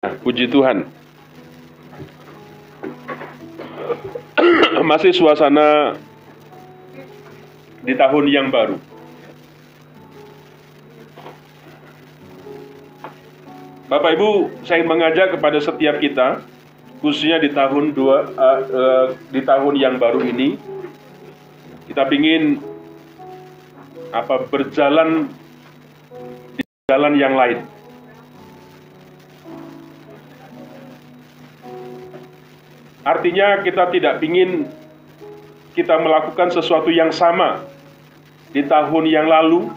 Puji Tuhan. Masih suasana di tahun yang baru. Bapak Ibu, saya ingin mengajak kepada setiap kita, khususnya di tahun yang baru ini, kita ingin berjalan di jalan yang lain. Artinya kita tidak ingin kita melakukan sesuatu yang sama di tahun yang lalu.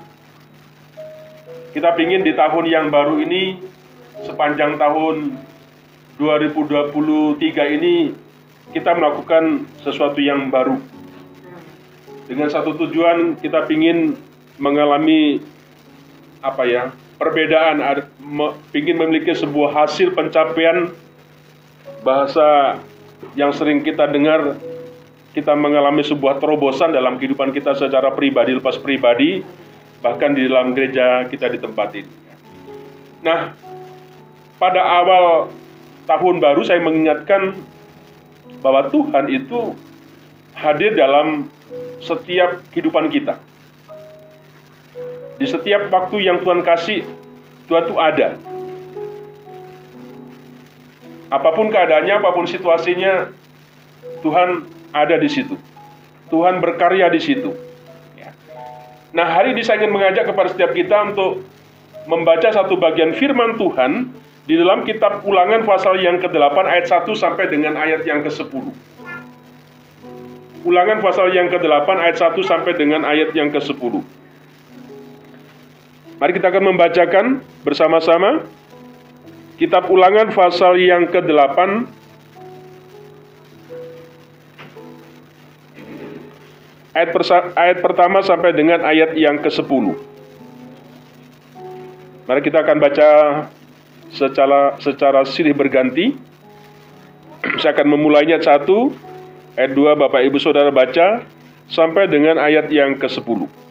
Kita ingin di tahun yang baru ini, sepanjang tahun 2023 ini, kita melakukan sesuatu yang baru. Dengan satu tujuan, kita ingin mengalami perbedaan, ingin memiliki sebuah hasil pencapaian. Bahasa yang sering kita dengar, kita mengalami sebuah terobosan dalam kehidupan kita secara pribadi, lepas pribadi, bahkan di dalam gereja kita di tempat ini. Nah, pada awal tahun baru saya mengingatkan bahwa Tuhan itu hadir dalam setiap kehidupan kita. Di setiap waktu yang Tuhan kasih, Tuhan itu ada. Apapun keadaannya, apapun situasinya, Tuhan ada di situ. Tuhan berkarya di situ. Nah, hari ini saya ingin mengajak kepada setiap kita untuk membaca satu bagian firman Tuhan di dalam kitab Ulangan pasal yang ke-8 ayat 1 sampai dengan ayat yang ke-10. Ulangan pasal yang ke-8 ayat 1 sampai dengan ayat yang ke-10. Mari kita akan membacakan bersama-sama. Kitab Ulangan pasal yang ke-8 ayat pertama sampai dengan ayat yang ke-10. Mari kita akan baca secara silih berganti. Saya akan memulainya 1, ayat 2 Bapak Ibu Saudara baca sampai dengan ayat yang ke-10.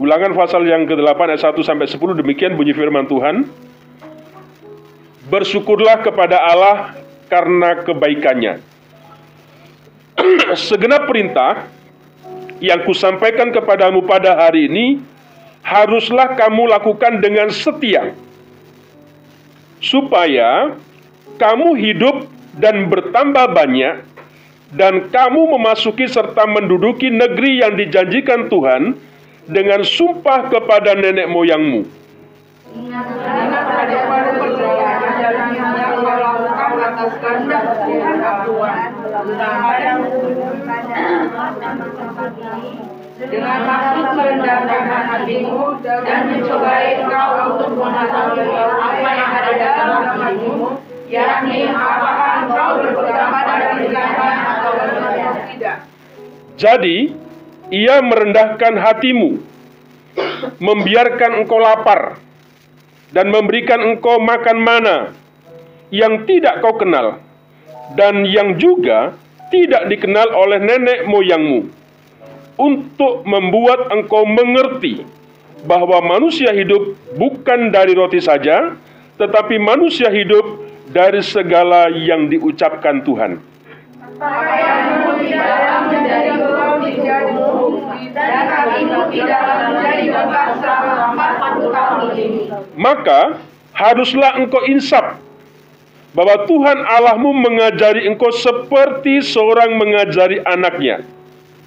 Ulangan pasal yang ke-8 ayat 1 sampai 10, demikian bunyi firman Tuhan. Bersyukurlah kepada Allah karena kebaikannya. Segenap perintah yang kusampaikan kepadamu pada hari ini, haruslah kamu lakukan dengan setia, supaya kamu hidup dan bertambah banyak, dan kamu memasuki serta menduduki negeri yang dijanjikan Tuhan dengan sumpah kepada nenek moyangmu. Ingatlah pada perjalanan yang kau lakukan atas kehendak Tuhan dengan maksud merendahkan hatimu dan mencobai engkau untuk mengetahui apa yang ada dalam hatimu, yakni apakah engkau berpegang pada kebenaran atau tidak. Jadi, ia merendahkan hatimu, membiarkan engkau lapar, dan memberikan engkau makan mana yang tidak kau kenal, dan yang juga tidak dikenal oleh nenek moyangmu, untuk membuat engkau mengerti bahwa manusia hidup bukan dari roti saja, tetapi manusia hidup dari segala yang diucapkan Tuhan. Pakaianmu tidaklah menjadi berau di jarimu, dan kakimu tidaklah menjadi bengkak selama 40 tahun ini. Maka haruslah engkau insaf bahwa Tuhan Allahmu mengajari engkau seperti seorang mengajari anaknya.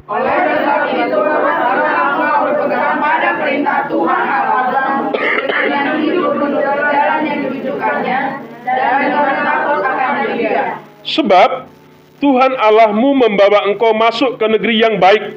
Oleh sebab itu, haruslah engkau berpegang pada perintah Tuhan Allahmu dengan hidup menurut jalan yang ditujukannya dan dengan takut akan Dia. Sebab Tuhan Allahmu membawa engkau masuk ke negeri yang baik,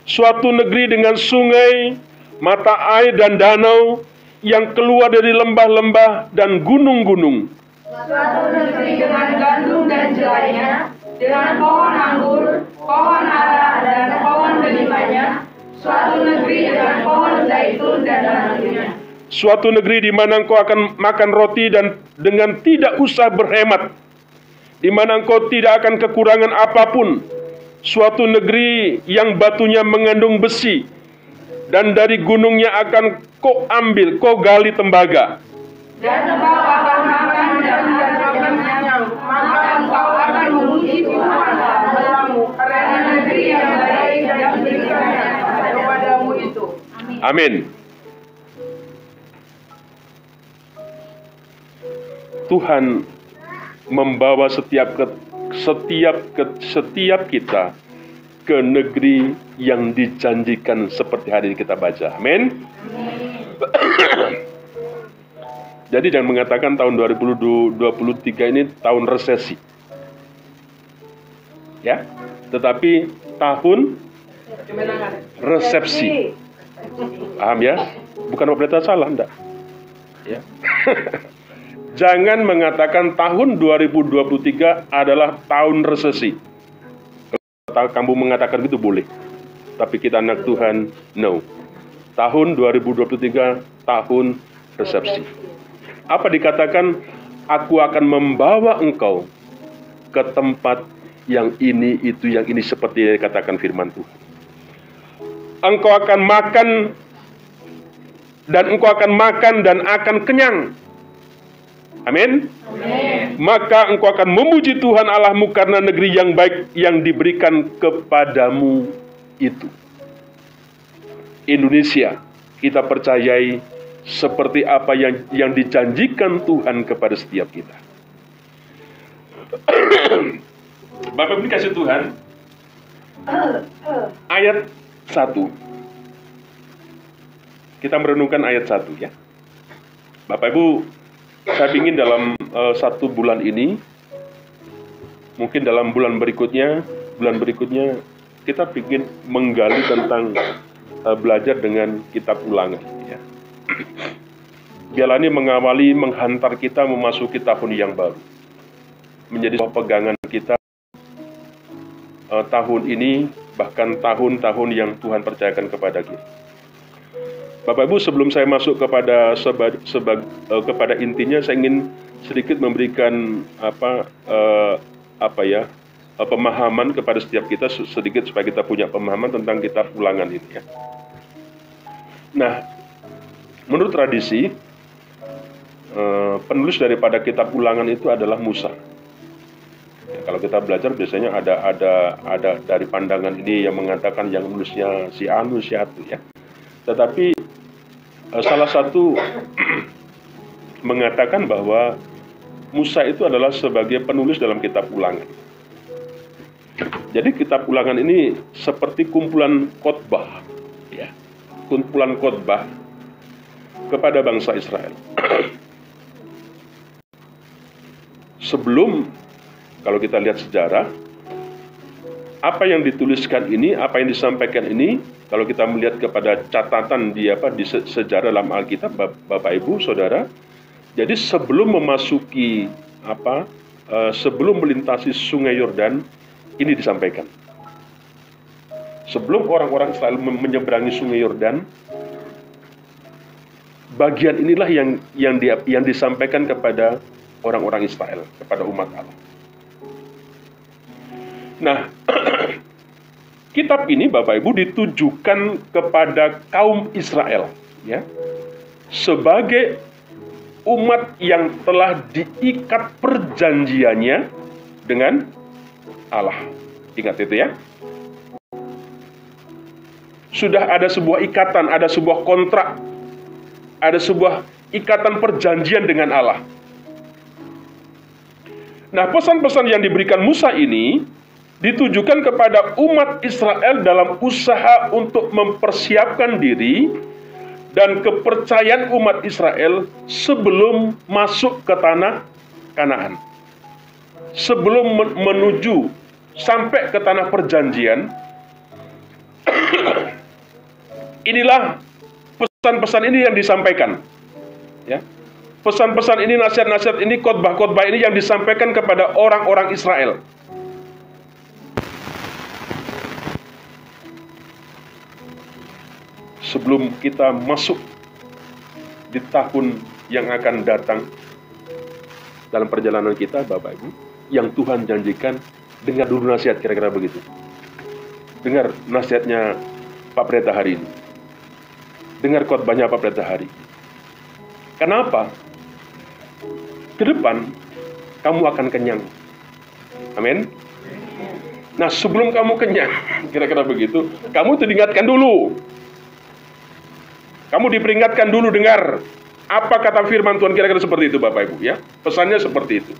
suatu negeri dengan sungai, mata air dan danau, yang keluar dari lembah-lembah dan gunung-gunung. Suatu negeri dengan gandum dan jelainya, dengan pohon anggur, pohon ara dan pohon delimanya, suatu negeri dengan pohon zaitun dan anggurnya. Suatu negeri di mana engkau akan makan roti dan dengan tidak usah berhemat, di mana engkau tidak akan kekurangan apapun. Suatu negeri yang batunya mengandung besi, dan dari gunungnya akan kau ambil, kau gali tembaga. dan engkau akan makan dan kenyang, maka engkau akan memuji Tuhan Allahmu karena negeri yang baik yang diberikannya kepadamu itu. Amin. Tuhan membawa setiap kita ke negeri yang dijanjikan seperti hari ini kita baca. Amin. Jadi jangan mengatakan tahun 2023 ini tahun resesi. Ya, tetapi tahun resepsi. Paham ya? Bukan pendeta salah, enggak. Ya. Jangan mengatakan tahun 2023 adalah tahun resesi. Kalau kamu mengatakan itu boleh. Tapi kita anak Tuhan, no. Tahun 2023 tahun resepsi. Apa dikatakan? Aku akan membawa engkau ke tempat yang ini, itu, yang ini, seperti yang dikatakan firman Tuhan. Engkau akan makan dan akan kenyang. Amin. Amin. Maka engkau akan memuji Tuhan Allahmu karena negeri yang baik yang diberikan kepadamu itu. Indonesia, kita percayai seperti apa yang dijanjikan Tuhan kepada setiap kita. Bapak Ibu dikasih Tuhan, ayat 1. Kita merenungkan ayat 1 ya. Bapak Ibu, saya ingin dalam 1 bulan ini, mungkin dalam bulan berikutnya kita ingin menggali tentang belajar dengan kitab Ulangan ya. Biarlah ini menghantar kita memasuki tahun yang baru, menjadi sebuah pegangan kita tahun ini, bahkan tahun-tahun yang Tuhan percayakan kepada kita. Bapak Ibu, sebelum saya masuk kepada kepada intinya, saya ingin sedikit memberikan pemahaman kepada setiap kita sedikit supaya kita punya pemahaman tentang kitab Ulangan ini ya. Nah, menurut tradisi penulis daripada kitab Ulangan itu adalah Musa. Ya, kalau kita belajar biasanya ada dari pandangan ini yang mengatakan yang menulisnya si anu si atu ya. Tetapi salah satu mengatakan bahwa Musa itu adalah sebagai penulis dalam kitab Ulangan. Jadi kitab Ulangan ini seperti kumpulan khotbah ya. Kumpulan khotbah kepada bangsa Israel. Sebelum, kalau kita lihat sejarah, apa yang dituliskan ini, apa yang disampaikan ini, kalau kita melihat kepada catatan di sejarah dalam Alkitab, Bapak Ibu, Saudara, jadi sebelum memasuki sebelum melintasi Sungai Yordan, ini disampaikan. Sebelum orang-orang Israel menyeberangi Sungai Yordan, bagian inilah yang disampaikan kepada orang-orang Israel, kepada umat Allah. Nah, kitab ini Bapak Ibu ditujukan kepada kaum Israel ya, sebagai umat yang telah diikat perjanjiannya dengan Allah. Ingat itu ya. Sudah ada sebuah ikatan, ada sebuah kontrak, ada sebuah ikatan perjanjian dengan Allah. Nah, pesan-pesan yang diberikan Musa ini ditujukan kepada umat Israel dalam usaha untuk mempersiapkan diri dan kepercayaan umat Israel sebelum masuk ke tanah Kanaan. Sebelum menuju sampai ke tanah perjanjian, inilah pesan-pesan ini yang disampaikan. Ya. Pesan-pesan ini, nasihat-nasihat ini, khotbah-khotbah ini yang disampaikan kepada orang-orang Israel. Sebelum kita masuk di tahun yang akan datang dalam perjalanan kita, Bapak Ibu, yang Tuhan janjikan, dengar dulu nasihat, kira-kira begitu. Dengar nasihatnya Pak Pendeta hari ini. Dengar khotbahnya Pak Pendeta hari ini. Kenapa? ke depan kamu akan kenyang. Amin. Nah, sebelum kamu kenyang, kira-kira begitu, kamu itu diingatkan dulu. Kamu diperingatkan dulu, dengar apa kata firman Tuhan, kira-kira seperti itu Bapak Ibu ya. Pesannya seperti itu.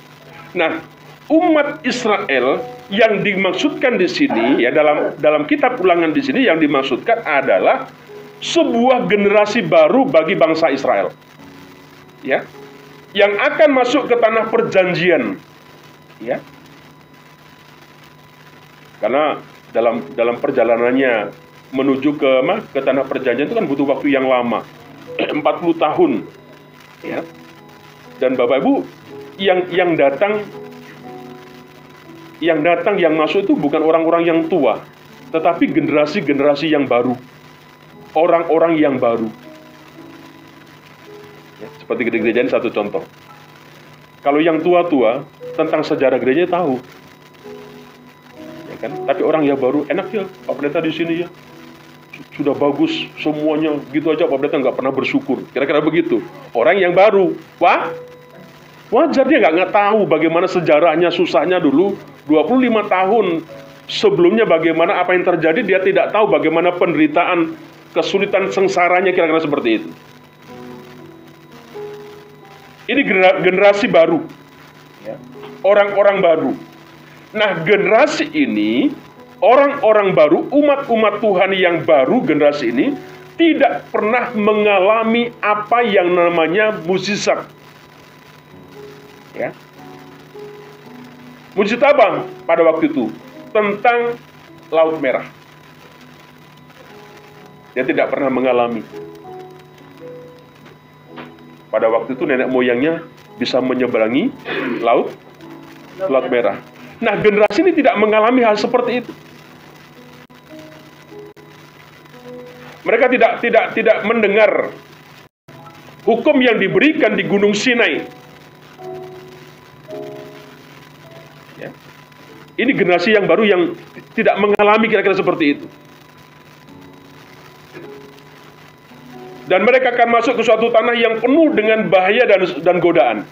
Nah, umat Israel yang dimaksudkan di sini ya, dalam kitab Ulangan di sini yang dimaksudkan adalah sebuah generasi baru bagi bangsa Israel. Ya. Yang akan masuk ke tanah perjanjian. Ya. Karena dalam perjalanannya menuju ke tanah perjanjian itu kan butuh waktu yang lama, 40 tahun, ya. Dan Bapak Ibu yang datang yang masuk itu bukan orang-orang yang tua, tetapi generasi-generasi yang baru, orang-orang yang baru. Ya, seperti gereja ini satu contoh. Kalau yang tua-tua tentang sejarah gereja tahu. Kan? Tapi orang yang baru, enak ya Pak Pendeta di sini ya, sudah bagus semuanya, gitu aja Pak Pendeta nggak pernah bersyukur, kira-kira begitu. Orang yang baru, wajar dia nggak tahu bagaimana sejarahnya, susahnya dulu 25 tahun sebelumnya, bagaimana apa yang terjadi, dia tidak tahu bagaimana penderitaan, kesulitan, sengsaranya, kira-kira seperti itu. Ini generasi baru, ya. Orang-orang baru. Nah, generasi ini, orang-orang baru, umat-umat Tuhan yang baru, generasi ini, tidak pernah mengalami apa yang namanya mukjizat. Ya. Mukjizat apa pada waktu itu? Tentang Laut Merah. Dia tidak pernah mengalami. Pada waktu itu nenek moyangnya bisa menyeberangi Laut Merah. Nah, generasi ini tidak mengalami hal seperti itu. Mereka tidak mendengar hukum yang diberikan di Gunung Sinai. Ya. Ini generasi yang baru yang tidak mengalami kira-kira seperti itu. Dan mereka akan masuk ke suatu tanah yang penuh dengan bahaya dan godaan.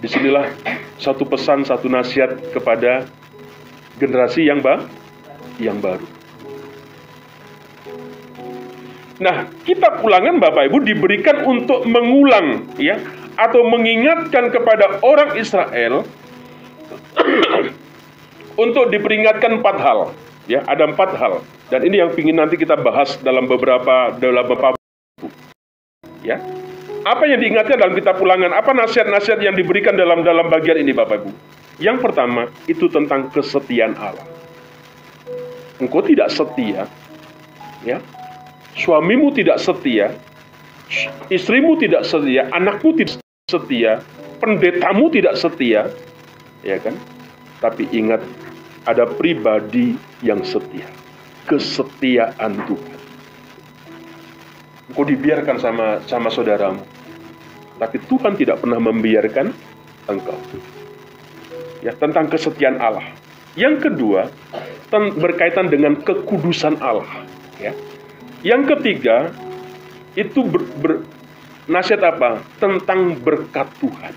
Disinilah satu pesan, satu nasihat kepada generasi yang baru. Nah, kitab Ulangan Bapak Ibu diberikan untuk mengulang, ya, atau mengingatkan kepada orang Israel untuk diperingatkan 4 hal. Ya, ada 4 hal. Dan ini yang ingin nanti kita bahas dalam beberapa ya. Apa yang diingatkan dalam kitab Ulangan? Apa nasihat-nasihat yang diberikan dalam bagian ini Bapak Ibu? Yang pertama, itu tentang kesetiaan Allah. Engkau tidak setia, ya. Suamimu tidak setia, istrimu tidak setia, anakmu tidak setia, pendetamu tidak setia, ya kan? Tapi ingat, ada pribadi yang setia. Kesetiaan Tuhan. Engkau dibiarkan sama saudaramu, tapi Tuhan tidak pernah membiarkan engkau. Ya, tentang kesetiaan Allah. Yang kedua, berkaitan dengan kekudusan Allah. Ya. Yang ketiga, itu nasihat apa? Tentang berkat Tuhan.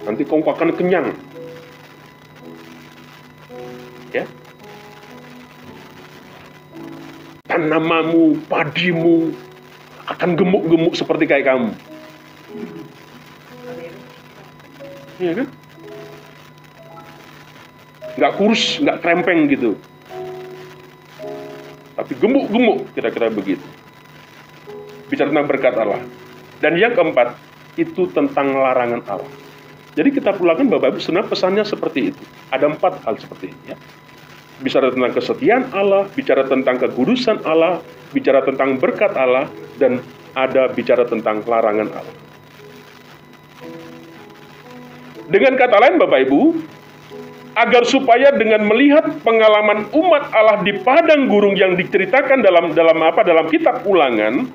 Nanti kau akan kenyang. Ya. Tanamanmu, padimu akan gemuk-gemuk seperti kayak kamu. Iya kan? Nggak kurus, nggak krempeng gitu. Tapi gemuk-gemuk, kira-kira begitu. Bicara tentang berkat Allah. Dan yang keempat, itu tentang larangan Allah. Jadi kita Ulangan Bapak Ibu, sebenarnya pesannya seperti itu. Ada 4 hal seperti ini, ya. Bicara tentang kesetiaan Allah, bicara tentang kekudusan Allah, bicara tentang berkat Allah, dan ada bicara tentang larangan Allah. Dengan kata lain Bapak Ibu, agar supaya dengan melihat pengalaman umat Allah di padang gurun yang diceritakan dalam kitab Ulangan,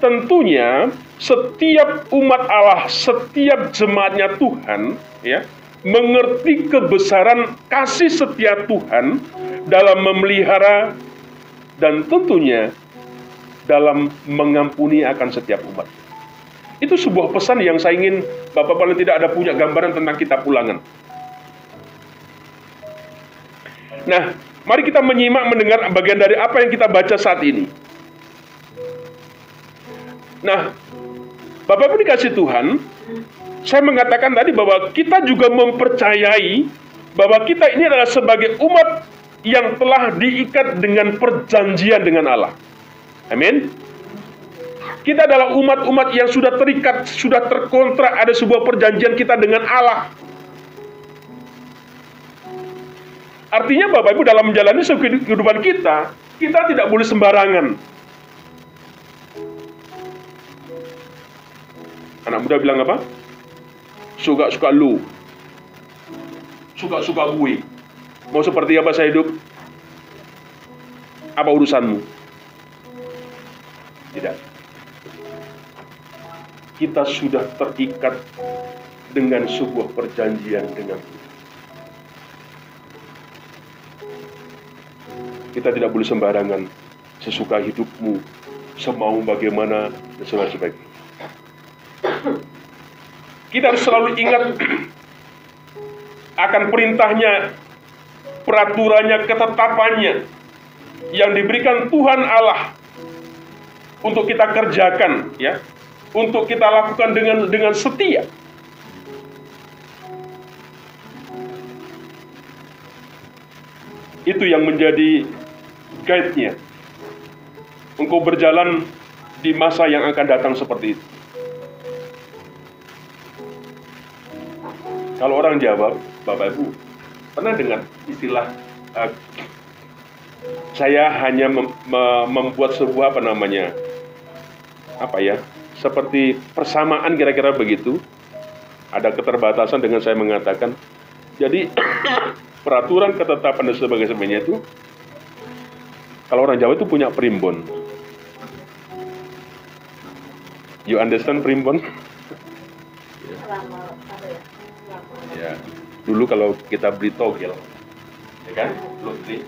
tentunya setiap umat Allah, setiap jemaatnya Tuhan, ya, mengerti kebesaran kasih setia Tuhan dalam memelihara dan tentunya dalam mengampuni akan setiap umat. Itu sebuah pesan yang saya ingin Bapak paling tidak ada punya gambaran tentang kitab Ulangan. Nah, mari kita menyimak mendengar bagian dari apa yang kita baca saat ini. Nah, Bapak Ibu dikasih Tuhan, saya mengatakan tadi bahwa kita juga mempercayai bahwa kita ini adalah sebagai umat yang telah diikat dengan perjanjian dengan Allah. Amin. Kita adalah umat-umat yang sudah terikat, sudah terkontrak, ada sebuah perjanjian kita dengan Allah. Artinya Bapak Ibu dalam menjalani kehidupan kita tidak boleh sembarangan. Anak muda bilang apa? Suka-suka lu, suka-suka gue. Mau seperti apa saya hidup? Apa urusanmu? Tidak. Kita sudah terikat dengan sebuah perjanjian dengan Tuhan. Kita tidak boleh sembarangan, sesuka hidupmu, semau bagaimana, dan sebagainya. Kita harus selalu ingat akan perintahnya, peraturannya, ketetapannya yang diberikan Tuhan Allah untuk kita kerjakan, ya, untuk kita lakukan dengan setia. Itu yang menjadi guide-nya. Engkau berjalan di masa yang akan datang seperti itu. Kalau orang Jawa, Bapak Ibu, pernah dengar istilah saya hanya membuat sebuah seperti persamaan kira-kira begitu. Ada keterbatasan dengan saya mengatakan. Jadi peraturan, ketetapan dan sebagainya itu, kalau orang Jawa itu punya primbon. You understand primbon? Ya, dulu kalau kita beli togel, ya kan, lotre,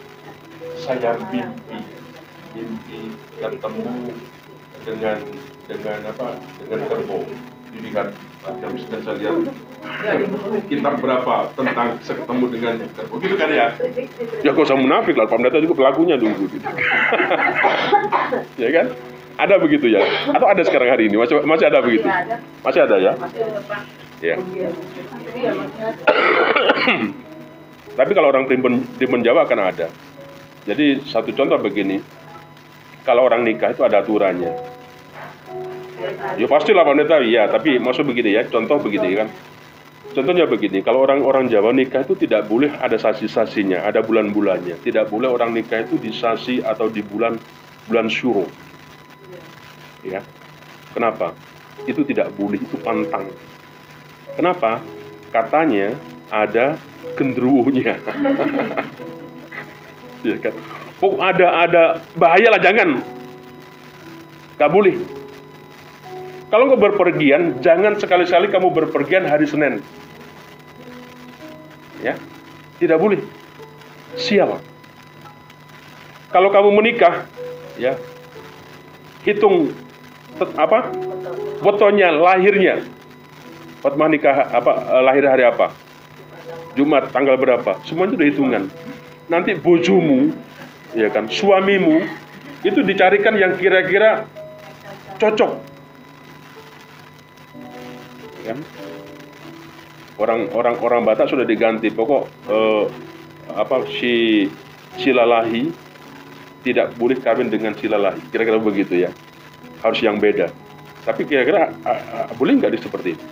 saya mimpi ketemu dengan kerbau. Dilihat, kami sudah saya lihat kitab berapa tentang ketemu dengan kerbau, gitu kan ya? Ya kok saya munafik lah, Pak Pendeta juga pelakunya dulu, gitu. Ya kan? Ada begitu ya? Atau ada sekarang hari ini? Masih ada begitu? Masih ada ya? Ya. Tapi kalau orang primbon Jawa akan ada. Jadi satu contoh begini, kalau orang nikah itu ada aturannya. Ya pastilah Pak Pendeta, ya. Tapi maksud begini ya, contoh begini kan. Contohnya begini, kalau orang Jawa nikah itu tidak boleh ada sasi-sasinya, ada bulan-bulannya. Tidak boleh orang nikah itu di sasi atau di bulan syuro. Ya. Kenapa? Itu tidak boleh, itu pantang. Kenapa? Katanya ada genderuwonya. Ya kan? Oh, ada bahaya lah, jangan. Gak boleh. Kalau kau berpergian, jangan sekali-sekali kamu berpergian hari Senin. Ya, tidak boleh. Sial. Kalau kamu menikah, ya, hitung fotonya, lahirnya. Fatmah nikah lahir hari apa? Jumat, tanggal berapa? Semua itu udah hitungan. Nanti bojomu, ya kan, suamimu itu dicarikan yang kira-kira cocok. Kan? Orang Batak sudah diganti. Pokok si lalahi tidak boleh kawin dengan si lalahi. Kira-kira begitu ya. Harus yang beda. Tapi kira-kira boleh nggak seperti itu?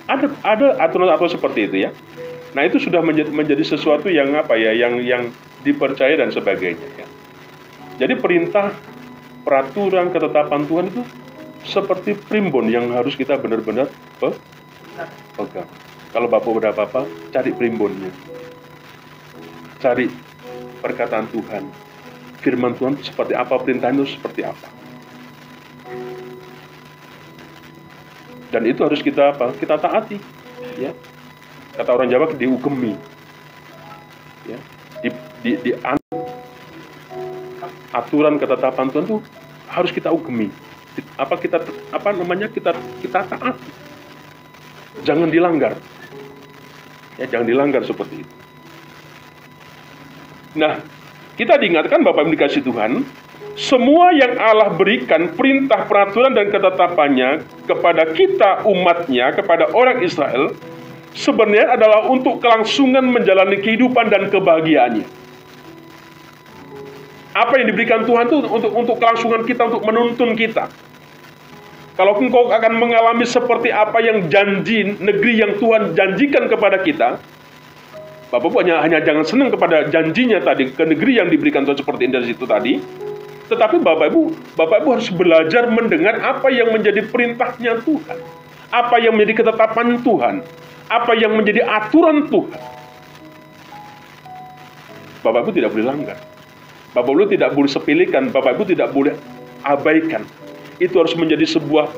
Ada aturan-aturan seperti itu ya. Nah itu sudah menjadi sesuatu yang yang dipercaya dan sebagainya ya. Jadi perintah, peraturan, ketetapan Tuhan itu seperti primbon yang harus kita benar-benar pegang. Kalau Bapak udah apa-apa, cari primbonnya. Cari perkataan Tuhan. Firman Tuhan seperti apa, perintahnya itu seperti apa. Dan itu harus kita taati, ya. Kata orang Jawa, diugemi, ya. aturan ketetapan Tuhan tuh harus kita ugemi. Kita taat. Jangan dilanggar. Ya, jangan dilanggar seperti itu. Nah, kita diingatkan Bapak Ibu dikasih Tuhan, semua yang Allah berikan perintah, peraturan, dan ketetapannya kepada kita umatnya, kepada orang Israel, sebenarnya adalah untuk kelangsungan menjalani kehidupan dan kebahagiaannya. Apa yang diberikan Tuhan itu untuk kelangsungan kita, untuk menuntun kita. Kalau engkau akan mengalami seperti apa yang janji negeri yang Tuhan janjikan kepada kita, Bapak Ibu hanya jangan senang kepada janjinya tadi, ke negeri yang diberikan Tuhan seperti dari situ tadi. Tetapi Bapak Ibu harus belajar mendengar apa yang menjadi perintahnya Tuhan. Apa yang menjadi ketetapan Tuhan. Apa yang menjadi aturan Tuhan. Bapak Ibu tidak boleh langgar. Bapak Ibu tidak boleh sepilihkan. Bapak Ibu tidak boleh abaikan. Itu harus menjadi sebuah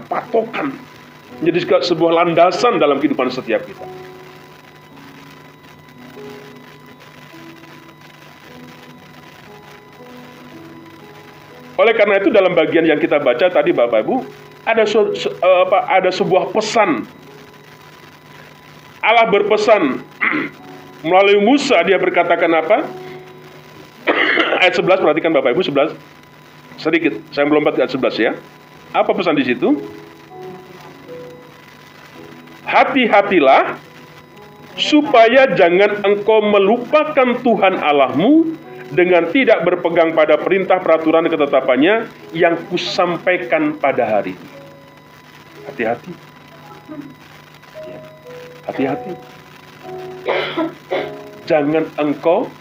patokan. Menjadi sebuah landasan dalam kehidupan setiap kita. Oleh karena itu dalam bagian yang kita baca tadi Bapak Ibu, ada sebuah pesan. Allah berpesan melalui Musa, dia berkatakan apa? Ayat 11, perhatikan Bapak Ibu, 11. Sedikit, saya melompat ke ayat 11 ya. Apa pesan di situ? Hati-hatilah supaya jangan engkau melupakan Tuhan Allahmu dengan tidak berpegang pada perintah, peraturan, dan ketetapannya yang kusampaikan pada hari ini. Hati-hati. Ya. Hati-hati. Jangan engkau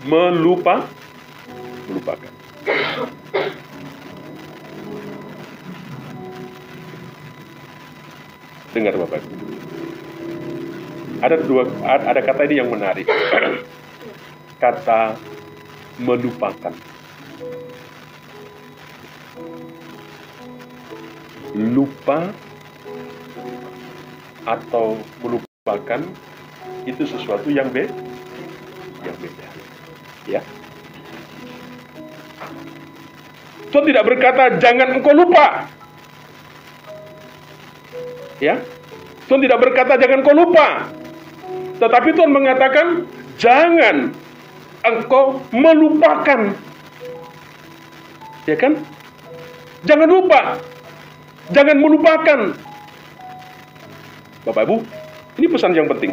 melupakan. Dengar Bapak. Ada kata ini yang menarik. Kata melupakan. Lupa atau melupakan itu sesuatu yang beda. Ya. Tuhan tidak berkata jangan engkau lupa. Ya. Tuhan tidak berkata jangan engkau lupa. Tetapi Tuhan mengatakan jangan engkau melupakan. Ya kan? Jangan lupa. Jangan melupakan. Bapak Ibu, ini pesan yang penting.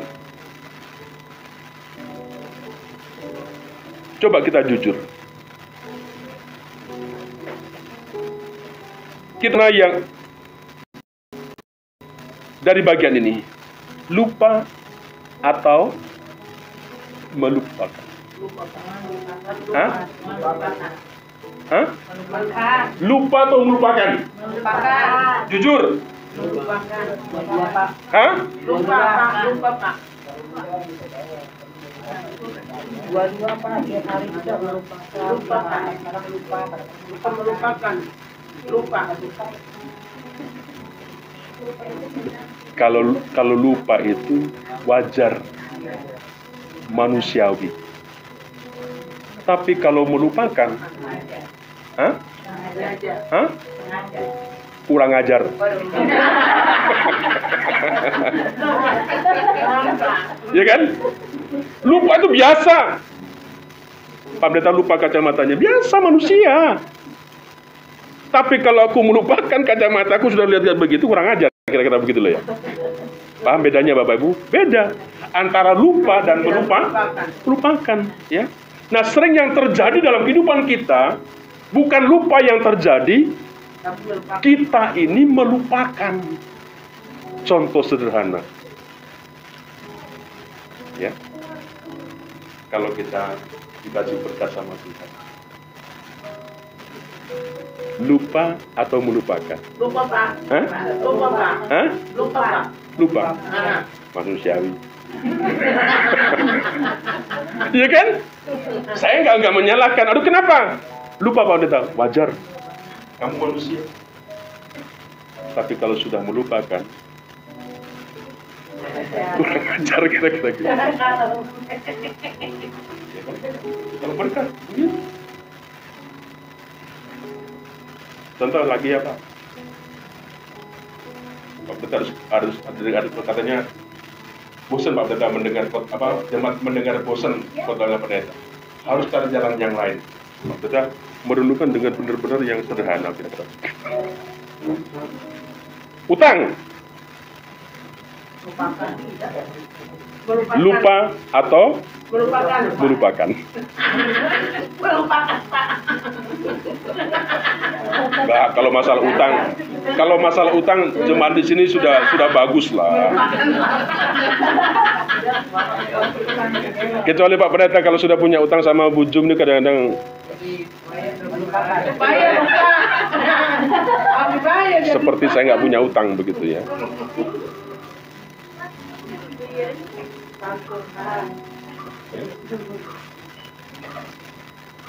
Coba kita jujur. Kita yang dari bagian ini lupa atau melupakan. Hah? Lupa atau melupakan? Melupakan. Jujur. Melupakan. Hah? Lupa, Pak. Dua-dua Pak, tiap hari juga melupakan. Melupakan. Lupa. Kalau lupa itu wajar, manusiawi. Tapi kalau melupakan, kurang ajar. Ya kan? Lupa itu biasa. Pak Pendeta lupa kacamatanya, biasa manusia. Tapi kalau aku melupakan kacamataku sudah lihat begitu, kurang ajar. Kira-kira begitu loh ya. Paham bedanya Bapak Ibu? Beda antara lupa dan melupakan, ya. Nah, sering yang terjadi dalam kehidupan kita bukan lupa yang terjadi, kita ini melupakan. Contoh sederhana. Ya. Kalau kita dikasih berkat sama Tuhan. Lupa atau melupakan? Lupa, Pak. Hah? Lupa, Pak. Hah? Lupa. Lupa. Manusiawi. Iya kan? Saya nggak menyalahkan. Aduh, kenapa? Lupa Pak Pendeta. Wajar. Kamu manusia. Tapi kalau sudah melupakan, kurang ajar kira-kira. Kalau berkat, begitu. Contoh lagi ya Pak. Pak Pendeta harus ada katanya bosan Pak Pendeta mendengar jemaat mendengar bosan khotbah pendeta. Harus cari jalan yang lain. Pak Pendeta merenungkan dengan benar-benar yang sederhana kira-kira. Utang. Lupa atau melupakan. Nah, kalau masalah utang jemaat di sini sudah bagus lah. Kecuali Pak Pendeta kalau sudah punya utang sama Bu Jum ini kadang-kadang seperti saya nggak punya utang begitu ya.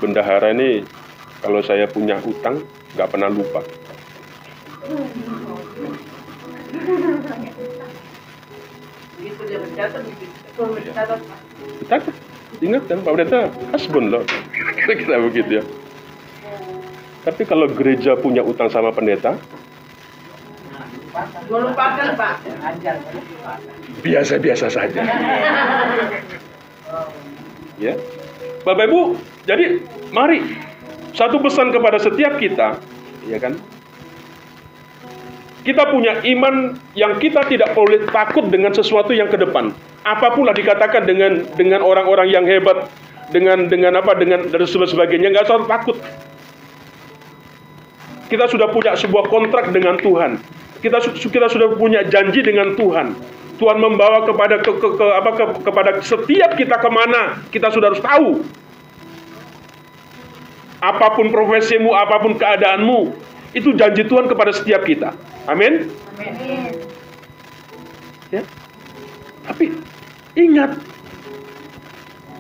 Bendahara ini kalau saya punya utang nggak pernah lupa. Kita ingat kan Pak Pendeta hasbun loh, kira-kira begitu ya. Tapi kalau gereja punya utang sama pendeta, melupakan Pak. Biasa-biasa saja. Ya, Bapak Ibu, jadi mari satu pesan kepada setiap kita, ya kan? Kita punya iman yang kita tidak boleh takut dengan sesuatu yang ke depan. Apapun lah dikatakan dengan orang-orang yang hebat, dengan dan sebagainya, nggak usah takut. Kita sudah punya sebuah kontrak dengan Tuhan. Kita sudah punya janji dengan Tuhan. Tuhan membawa kepada setiap kita kemana, kita sudah harus tahu. Apapun profesimu, apapun keadaanmu, itu janji Tuhan kepada setiap kita. Amin. Amin. Ya. Tapi ingat,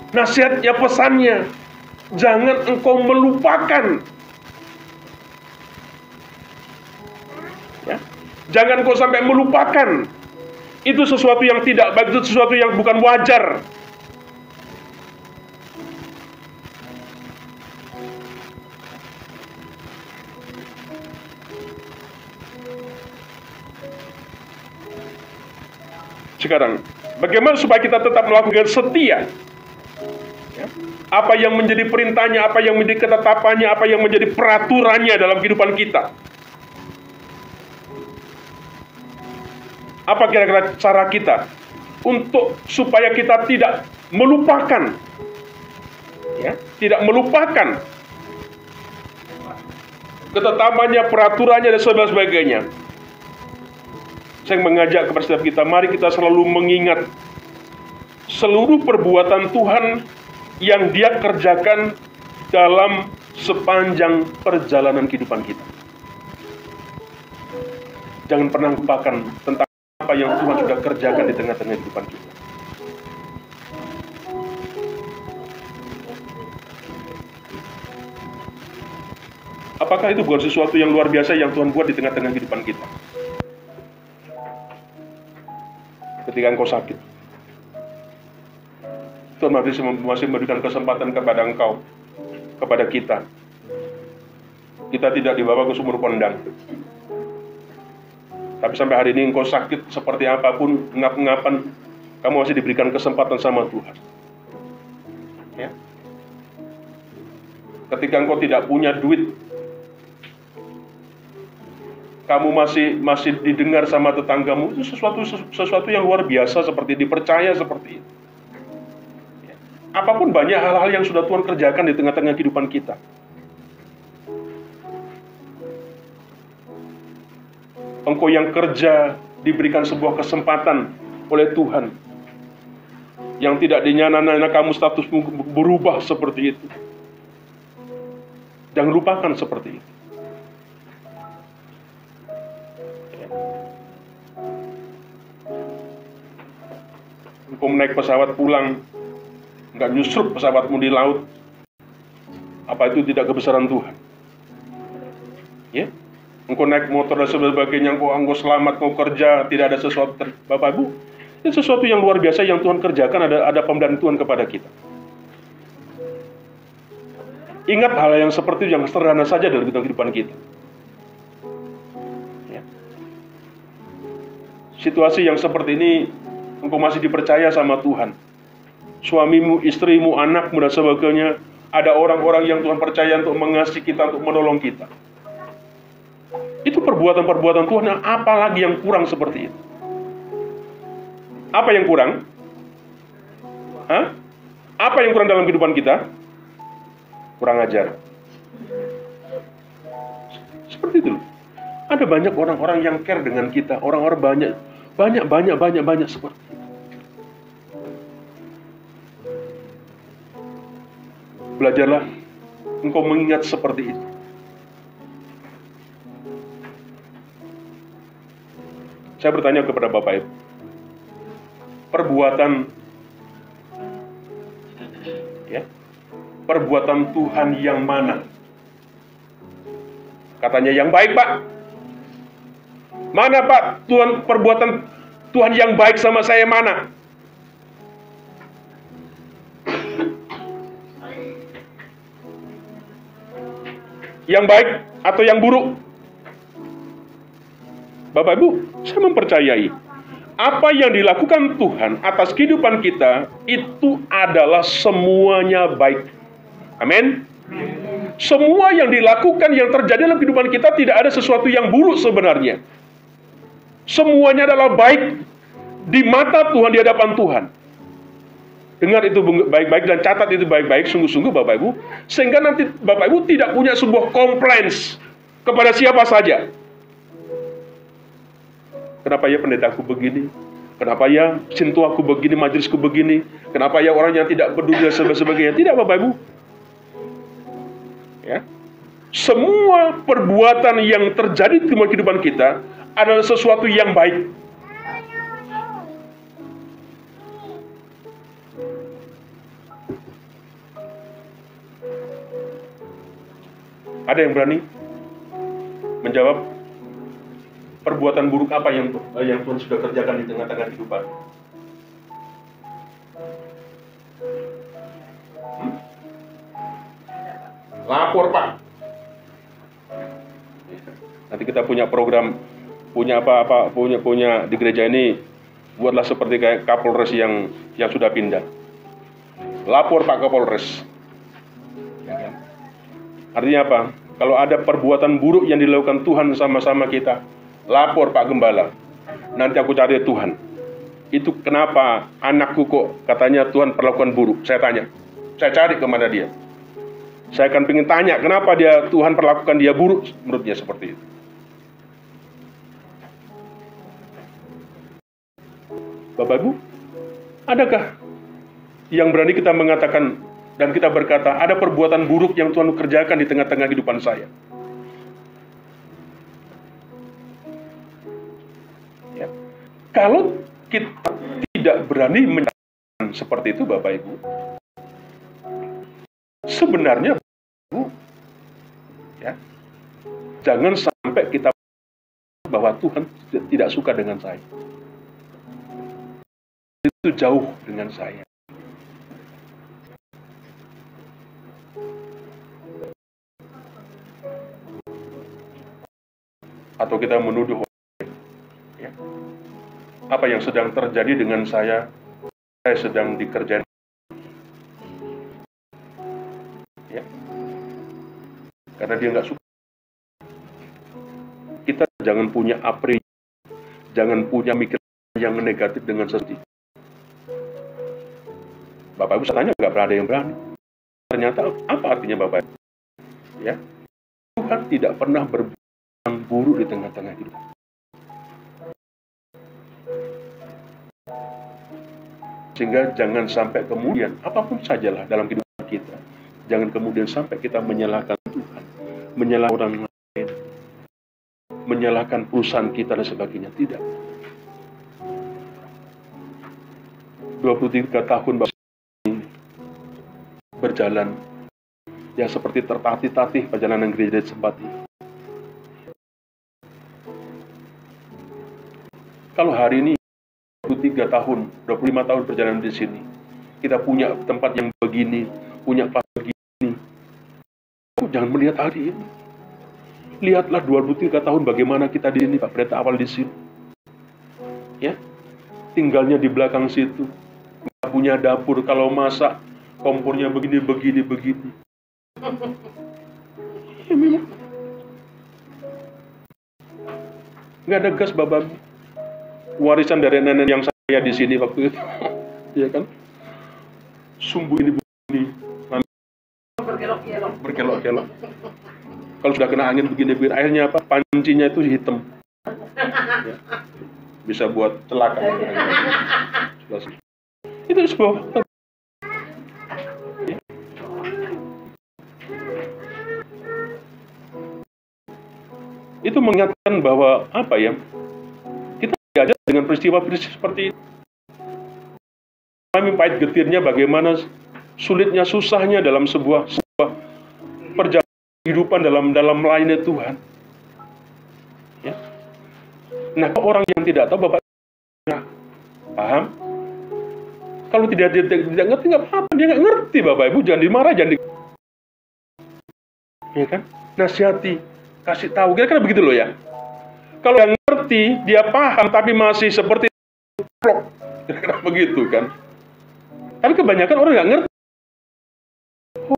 nasihatnya, pesannya, jangan engkau melupakan. Ya. Jangan kau sampai melupakan. Itu sesuatu yang tidak baik, itu sesuatu yang bukan wajar. Sekarang, bagaimana supaya kita tetap melakukan setia? Ya. Apa yang menjadi perintahnya, apa yang menjadi ketetapannya, apa yang menjadi peraturannya dalam kehidupan kita? Apa kira-kira cara kita untuk supaya kita tidak melupakan, ya, tidak melupakan ketetapannya, peraturannya dan sebagainya. Saya mengajak kepada setiap kita, mari kita selalu mengingat seluruh perbuatan Tuhan yang Dia kerjakan dalam sepanjang perjalanan kehidupan kita. Jangan pernah lupakan tentang apa yang Tuhan sudah kerjakan di tengah-tengah kehidupan kita. Apakah itu bukan sesuatu yang luar biasa yang Tuhan buat di tengah-tengah kehidupan kita? Ketika engkau sakit, Tuhan masih memberikan kesempatan kepada engkau, kepada kita. Kita tidak dibawa ke sumur kondang. Tapi sampai hari ini engkau sakit seperti apapun, ngap-ngapan, kamu masih diberikan kesempatan sama Tuhan. Ya. Ketika engkau tidak punya duit, kamu masih didengar sama tetanggamu, itu sesuatu yang luar biasa, seperti dipercaya seperti itu. Ya. Apapun banyak hal-hal yang sudah Tuhan kerjakan di tengah-tengah kehidupan kita. Engkau yang kerja diberikan sebuah kesempatan oleh Tuhan. Yang tidak dinyana-nyana kamu statusmu berubah seperti itu. Jangan lupakan seperti itu. Engkau naik pesawat pulang, nggak nyusrup pesawatmu di laut. Apa itu tidak kebesaran Tuhan? Ya? Engkau naik motor dan sebagainya, engkau selamat, engkau kerja, tidak ada sesuatu. Bapak Ibu, itu sesuatu yang luar biasa yang Tuhan kerjakan, ada pemberian Tuhan kepada kita. Ingat hal yang seperti yang sederhana saja dalam kehidupan kita. Ya. Situasi yang seperti ini, engkau masih dipercaya sama Tuhan. Suamimu, istrimu, anakmu, dan sebagainya. Ada orang-orang yang Tuhan percaya untuk mengasihi kita, untuk menolong kita. Itu perbuatan-perbuatan Tuhan, yang apa lagi yang kurang seperti itu? Apa yang kurang? Hah? Apa yang kurang dalam kehidupan kita? Kurang ajar. Seperti itu. Ada banyak orang-orang yang care dengan kita. Orang-orang banyak seperti itu. Belajarlah engkau mengingat seperti itu. Saya bertanya kepada Bapak Ibu, perbuatan Tuhan yang mana? Katanya yang baik, Pak. Mana, Pak? Perbuatan Tuhan yang baik sama saya mana? Yang baik atau yang buruk? Bapak Ibu, saya mempercayai apa yang dilakukan Tuhan atas kehidupan kita itu adalah semuanya baik. Amin. Semua yang dilakukan, yang terjadi dalam kehidupan kita tidak ada sesuatu yang buruk sebenarnya. Semuanya adalah baik di mata Tuhan, di hadapan Tuhan. Dengar itu baik-baik dan catat itu baik-baik, sungguh-sungguh Bapak Ibu, sehingga nanti Bapak Ibu tidak punya sebuah complaints kepada siapa saja. Kenapa ya pendetaku begini? Kenapa ya sintuaku begini, majelisku begini? Kenapa ya orang yang tidak peduli dan sebagainya? Tidak, Bapak Ibu. Ya. Semua perbuatan yang terjadi di kehidupan kita adalah sesuatu yang baik. Ada yang berani menjawab perbuatan buruk apa yang Tuhan sudah kerjakan di tengah-tengah kehidupan? Lapor, Pak. Nanti kita punya program, punya di gereja ini, buatlah seperti kayak Kapolres yang sudah pindah. Lapor, Pak Kapolres. Artinya apa? Kalau ada perbuatan buruk yang dilakukan Tuhan sama-sama kita, lapor Pak Gembala. Nanti aku cari Tuhan. Itu kenapa anakku kok katanya Tuhan perlakukan buruk? Saya tanya. Saya cari kemana dia. Saya akan pengen tanya kenapa Tuhan perlakukan dia buruk, menurut dia seperti itu. Bapak Ibu, adakah yang berani kita mengatakan dan kita berkata, ada perbuatan buruk yang Tuhan kerjakan di tengah-tengah kehidupan saya? Ya. Kalau kita tidak berani menyatakan seperti itu, Bapak Ibu, sebenarnya, ya, jangan sampai kita bahwa Tuhan tidak suka dengan saya. Itu jauh dengan saya. Atau kita menuduh, ya, apa yang sedang terjadi dengan saya sedang dikerjain, ya, karena dia nggak suka. Kita jangan punya jangan punya mikir yang negatif dengan sesuatu. Bapak Ibu, saya tanya, nggak pernah ada yang berani. Ternyata apa artinya Bapak Ibu? Ya, Tuhan tidak pernah berbuat yang buruk di tengah-tengah hidup. Sehingga jangan sampai kemudian, apapun sajalah dalam kehidupan kita, jangan kemudian sampai kita menyalahkan Tuhan, menyalahkan orang lain, menyalahkan perusahaan kita dan sebagainya. Tidak. 23 tahun berjalan, ya seperti tertatih-tatih perjalanan gereja Sempati. Kalau hari ini 23 tahun, 25 tahun perjalanan di sini, kita punya tempat yang begini, punya pas begini, jangan melihat hari ini. Lihatlah 23 tahun bagaimana kita di sini, Pak Pendeta awal di sini. Ya, tinggalnya di belakang situ. Nggak punya dapur, kalau masak kompornya begini. Ya, memang. Nggak ada gas, Bapak. Warisan dari nenek yang saya di sini waktu itu. Ya kan? Sumbu ini berkelok-kelok. Kalau sudah kena angin begini, akhirnya apa? Pancinya itu hitam. Ya. Bisa buat celaka. Itu sebuah. Ya. Itu mengingatkan bahwa apa ya? Kita diajar dengan peristiwa-peristiwa seperti itu. Kami pahit getirnya bagaimana sulitnya, susahnya dalam sebuah perjalanan kehidupan dalam melayani Tuhan. Ya. Nah, orang yang tidak tahu, Bapak, paham? Kalau tidak ngerti, nggak apa-apa. Dia nggak ngerti, Bapak Ibu. Jangan dimarah, ya kan? Nasihati, kasih tahu. Kira-kira begitu loh ya. Kalau yang ngerti, dia paham, tapi masih seperti plok. Kira-kira begitu kan. Tapi kebanyakan orang nggak ngerti. Oh,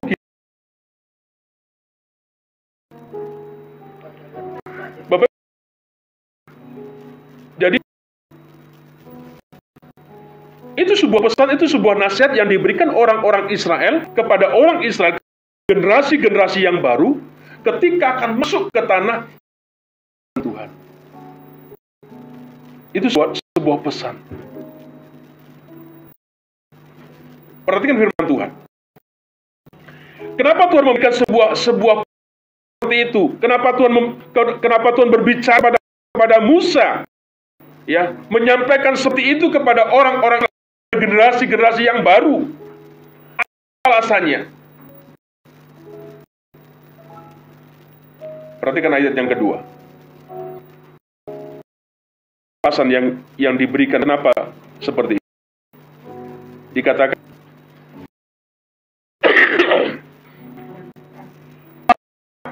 Bapak, jadi itu sebuah pesan, itu sebuah nasihat yang diberikan orang-orang Israel kepada orang Israel, generasi-generasi yang baru, ketika akan masuk ke tanah Tuhan. Itu sebuah pesan. Perhatikan firman Tuhan. Kenapa Tuhan memberikan sebuah seperti itu? Kenapa Tuhan berbicara pada Musa, ya, menyampaikan seperti itu kepada orang-orang generasi-generasi yang baru? Apa alasannya? Perhatikan ayat yang kedua. Alasan yang diberikan kenapa seperti itu? Dikatakan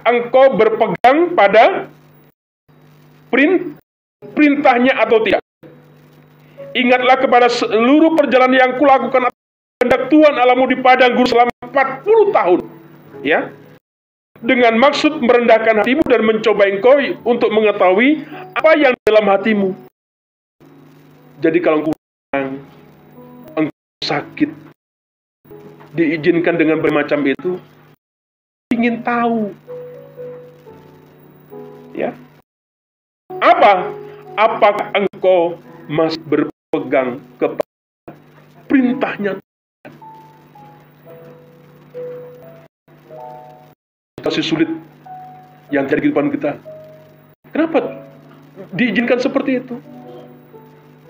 engkau berpegang pada perintahnya atau tidak. Ingatlah kepada seluruh perjalanan yang kulakukan hendak Tuhan Allahmu di padang gurun selama 40 tahun. Ya, dengan maksud merendahkan hatimu dan mencoba engkau untuk mengetahui apa yang dalam hatimu. Jadi kalau engkau sakit, diizinkan dengan bermacam itu, ingin tahu. Ya, apakah engkau masih berpegang kepada perintahnya? Situasi sulit yang terjadi di kehidupan kita, kenapa diizinkan seperti itu?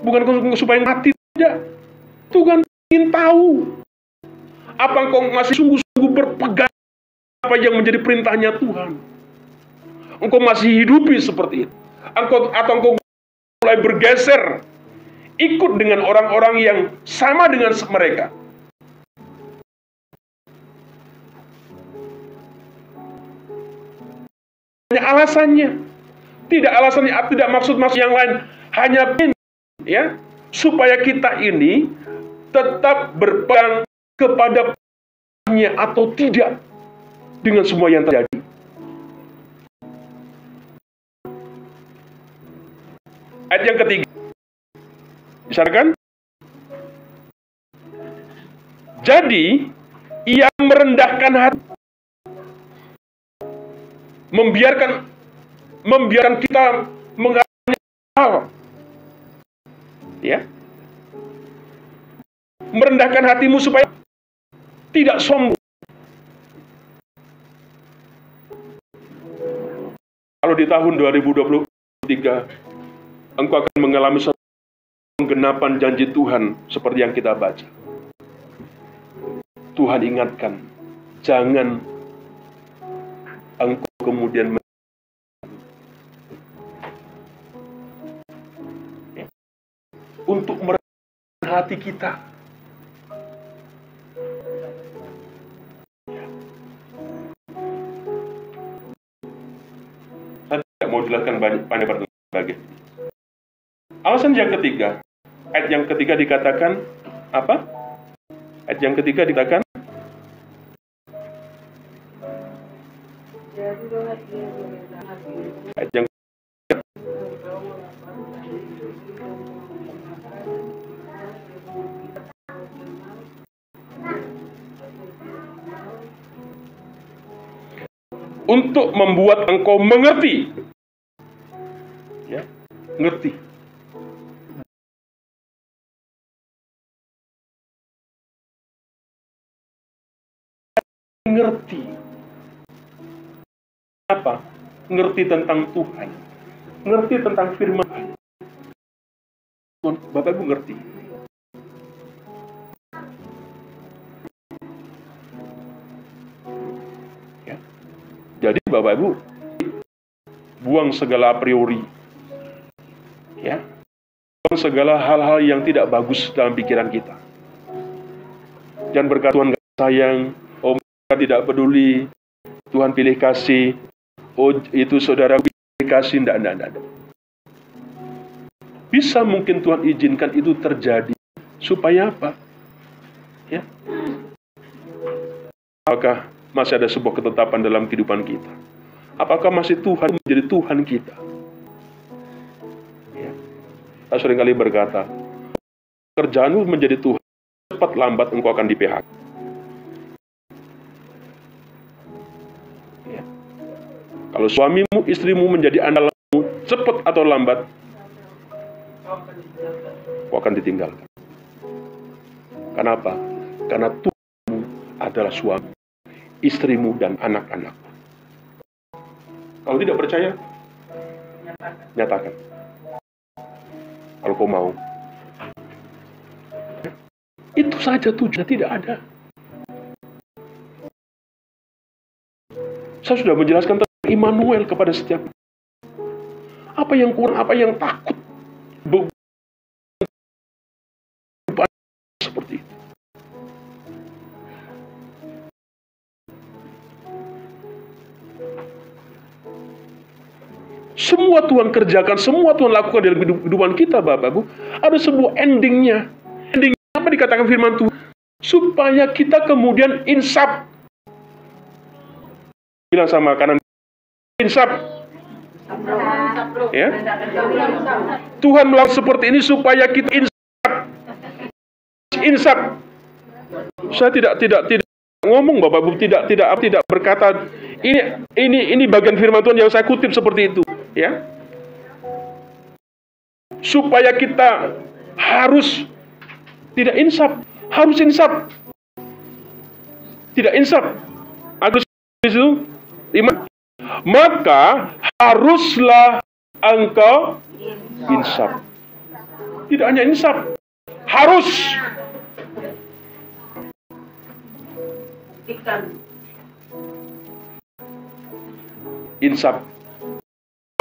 Bukan supaya mati, tidak. Tuhan ingin tahu, apa engkau masih sungguh-sungguh berpegang apa yang menjadi perintahnya Tuhan? Engkau masih hidupi seperti itu? Atau engkau mulai bergeser, ikut dengan orang-orang yang sama dengan mereka? Hanya alasannya, tidak maksud yang lain, hanya ya, supaya kita ini tetap berpegang kepada atau tidak dengan semua yang terjadi. Ayat yang ketiga, misalkan, jadi ia merendahkan hati, membiarkan kita mengalami hal, ya, merendahkan hatimu supaya tidak sombong. Kalau di tahun 2023 engkau akan mengalami penggenapan janji Tuhan seperti yang kita baca. Tuhan ingatkan, jangan engkau kemudian untuk merendahkan hati kita. mau jelaskan banyak berbagai. Alasan yang ketiga, ayat yang ketiga dikatakan apa? Ayat yang ketiga dikatakan ayat yang untuk membuat engkau mengerti. Ya, ngerti. Ngerti. Apa? Ngerti tentang Tuhan. Ngerti tentang firman Tuhan. Bapak Ibu ngerti. Ya. Jadi Bapak Ibu buang segala a priori. Ya. Buang segala hal-hal yang tidak bagus dalam pikiran kita. Jangan berkata Tuhan gak sayang, oh tidak peduli, Tuhan pilih kasih, oh itu saudara pilih kasih, enggak. Bisa mungkin Tuhan izinkan itu terjadi, supaya apa? Ya. Apakah masih ada sebuah ketetapan dalam kehidupan kita? Apakah masih Tuhan menjadi Tuhan kita? Ya. Kita seringkali berkata, kerjaanmu menjadi Tuhan, cepat lambat engkau akan di-PHK. Ya. Kalau suamimu, istrimu menjadi andalanmu, cepat atau lambat, kau akan ditinggalkan. Kenapa? Karena Tuhanmu adalah suami, istrimu, dan anak-anakmu. Kalau tidak percaya, nyatakan. Kalau kau mau. Itu saja tujuan, tidak ada. Saya sudah menjelaskan tentang Immanuel kepada setiap. Apa yang kurang, apa yang takut. Seperti itu. Semua Tuhan kerjakan, semua Tuhan lakukan dalam kehidupan kita, Bapak Ibu. Ada sebuah endingnya. Endingnya apa dikatakan firman Tuhan? Supaya kita kemudian insaf. Bilang sama kanan, insaf. Ya. Tuhan melakukan seperti ini supaya kita insaf. Saya tidak ngomong, Bapak Ibu, tidak berkata ini bagian firman Tuhan yang saya kutip seperti itu, ya. Supaya kita harus tidak insaf, harus insaf. Tidak insaf. Agus itu 5. Maka haruslah engkau insaf. Tidak hanya insaf, harus. Insaf.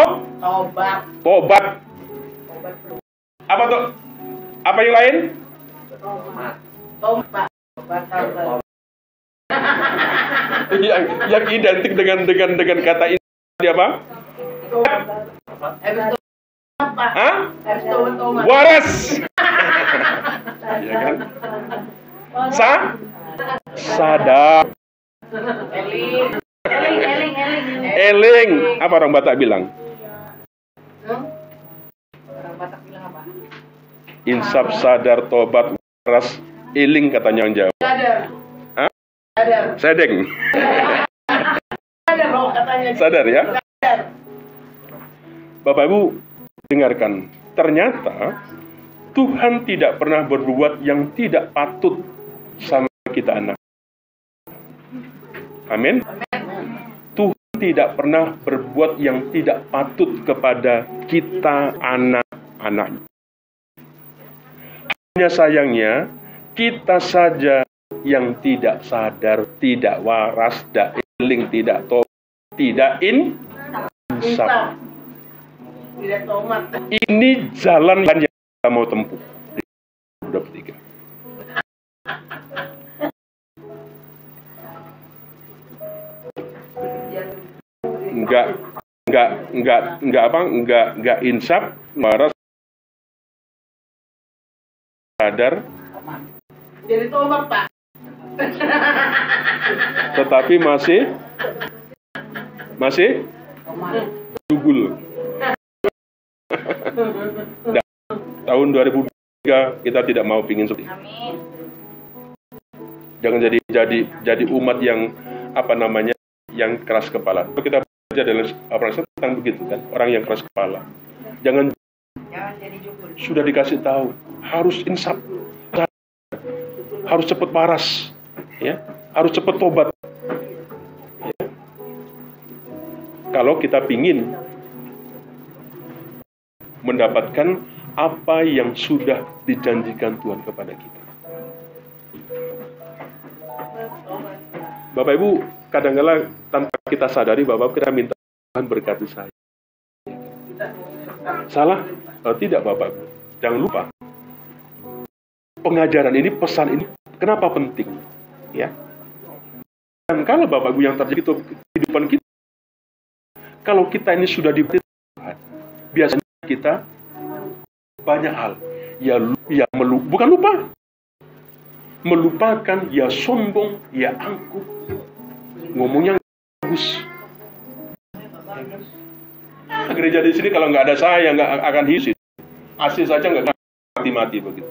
Tobat. Apa tuh? Apa yang lain? Tobat. Yang identik dengan kata ini apa? Hah? Waras. Ya kan? Sadar. Eling. Apa orang Batak bilang? Orang Batak bilang apa? Insaf, sadar, tobat, waras, eling katanya orang Jawa. Sadar. Hah? Sadar. Sedeng. Sadar katanya. Sadar ya? Sadar. Bapak Ibu, dengarkan. Ternyata Tuhan tidak pernah berbuat yang tidak patut sama kita anak. Amin. Tuhan tidak pernah berbuat yang tidak patut kepada kita anak-anaknya. Hanya sayangnya kita saja yang tidak sadar, tidak waras, tidak eling, tidak tobat, tidak insaf. Tidak tomat. Ini jalan yang kita mau tempuh. Udah bertiga. Enggak nggak insaf, marah, sadar, Jadi tobat, Pak. tetapi masih dugul. Nah, tahun 2003 kita tidak mau pingin seperti itu. Amin. Jangan jadi umat yang yang keras kepala. Kita belajar dalam apalagi tentang begitu kan, orang yang keras kepala. Jangan jadi jubul. sudah dikasih tahu harus insaf, harus cepat waras, ya, harus cepat tobat. Ya. Kalau kita pingin mendapatkan apa yang sudah dijanjikan Tuhan kepada kita. Bapak Ibu, kadang-kala tanpa kita sadari, Bapak kita minta Tuhan berkati saya. Salah? Tidak, Bapak Ibu. Jangan lupa, pengajaran ini, pesan ini, kenapa penting? Ya. Dan kalau Bapak Ibu yang terjadi itu kehidupan kita, kalau kita ini sudah diberi Tuhan, biasanya kita banyak hal, bukan lupa, melupakan, ya sombong, ya angkuh, ngomongnya bagus. Gereja di sini kalau nggak ada saya nggak akan hidup. Asli saja nggak mati begitu.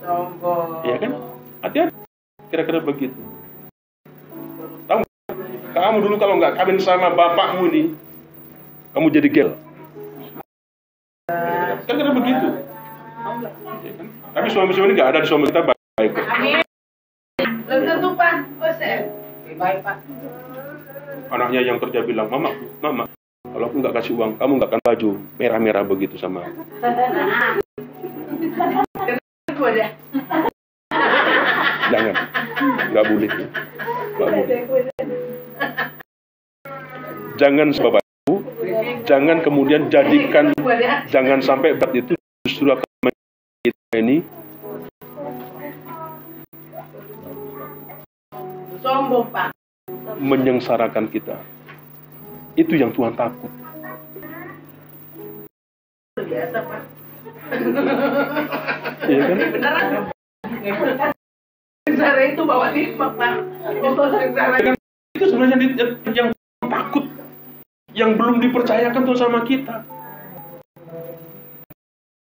Sombong. Iya kan? Hati-hati. Kira-kira begitu. Tahu? Kamu dulu kalau nggak kawin sama bapakmu nih, kamu jadi gel. Kira-kira begitu. Ya kan? Tapi suami-suami ini nggak ada, di suami kita baik. Amin. Belum tentu, Pak. Baik, Pak. Anaknya yang kerja bilang, Mama, kalau aku nggak kasih uang, kamu nggak akan baju merah-merah begitu sama aku. Jangan, nggak boleh. Jangan Bapak Ibu, jangan kemudian jangan sampai berat itu justru akan kita ini Sombong, Pak. menyengsarakan kita. Itu yang Tuhan takut. Biasa, Pak. Iya kan? Beneran. Sengsara itu bawa nikmat, Pak. Untuk sengsara itu. Itu sebenarnya yang takut, yang belum dipercayakan tuh sama kita.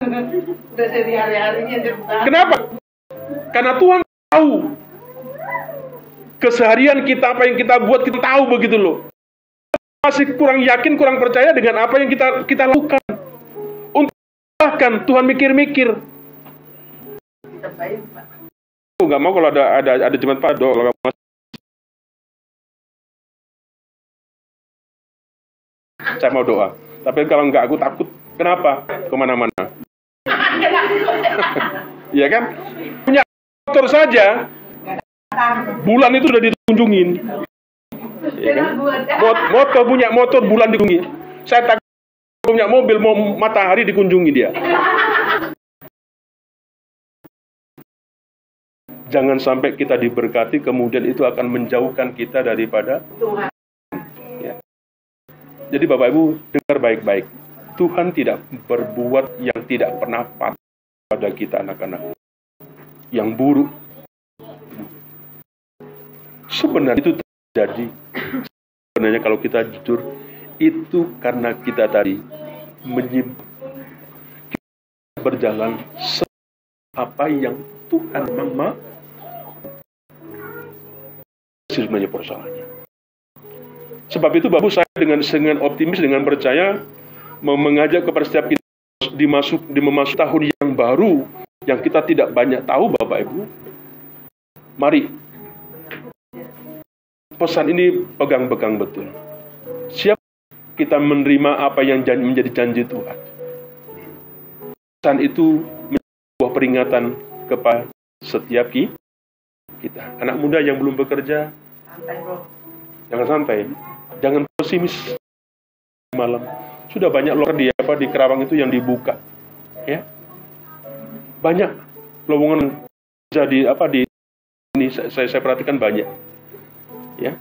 Udah jadi hari-harinya cerita. Kenapa? Karena Tuhan tahu keseharian kita, apa yang kita buat, kita tahu begitu loh. Masih kurang yakin, kurang percaya dengan apa yang kita lakukan. Untuk bahkan Tuhan mikir-mikir. Terbaik, Pak. Aku nggak mau kalau ada jemaat Pak doa. Saya mau doa. Tapi kalau nggak, aku takut. Kenapa? Kemana-mana. Iya kan? Punya motor saja, bulan itu sudah dikunjungin. Ya kan? Punya motor bulan dikunjungi. Saya takut punya mobil mau matahari dikunjungi dia. Jangan sampai kita diberkati kemudian itu akan menjauhkan kita daripada Tuhan. Ya. Jadi Bapak Ibu dengar baik-baik. Tuhan tidak berbuat yang tidak pernah patut pada kita anak-anak. Yang buruk. Sebenarnya itu terjadi. Sebenarnya kalau kita jujur, itu karena kita tadi menyimpang, kita berjalan apa yang Tuhan mau. Sebenarnya persoalannya. Sebab itu Bapak saya dengan optimis, dengan percaya mengajak kepada setiap kita memasuki tahun yang baru yang kita tidak banyak tahu, Bapak Ibu. Mari pesan ini pegang-pegang betul. Siap kita menerima apa yang menjadi janji Tuhan. Pesan itu menjadi sebuah peringatan kepada setiap kita. Anak muda yang belum bekerja, Santai, Bro. jangan santai, jangan pesimis. Malam sudah banyak loker di Kerawang itu yang dibuka, ya. Banyak lowongan kerja di ini saya perhatikan banyak, ya.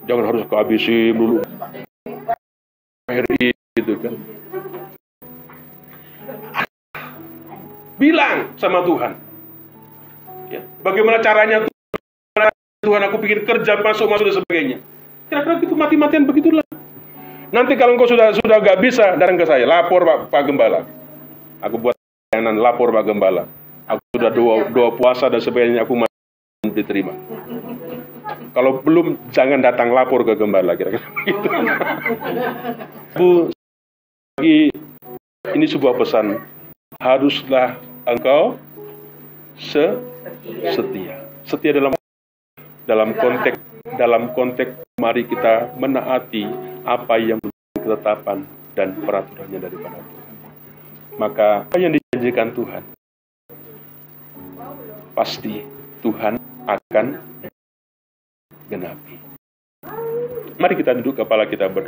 Jangan harus ke ABC dulu. RI gitu kan. Bilang sama Tuhan. Ya, bagaimana caranya Tuhan, aku pikir kerja masuk dan sebagainya. Kira-kira gitu, mati-matian begitulah. Nanti kalau engkau sudah gak bisa, datang ke saya, lapor Pak Gembala. Aku buat layanan, lapor Pak Gembala. Aku sudah dua puasa dan sebagainya, aku masih diterima. Kalau belum, jangan datang lapor ke Gembala, kira-kira begitu. Bu, ini sebuah pesan. Haruslah engkau setia. Setia dalam konteks mari kita menaati apa yang menjadi ketetapan dan peraturannya daripada Tuhan. Maka apa yang dijanjikan Tuhan, pasti Tuhan akan genapi. Mari kita duduk, kepala kita berdoa.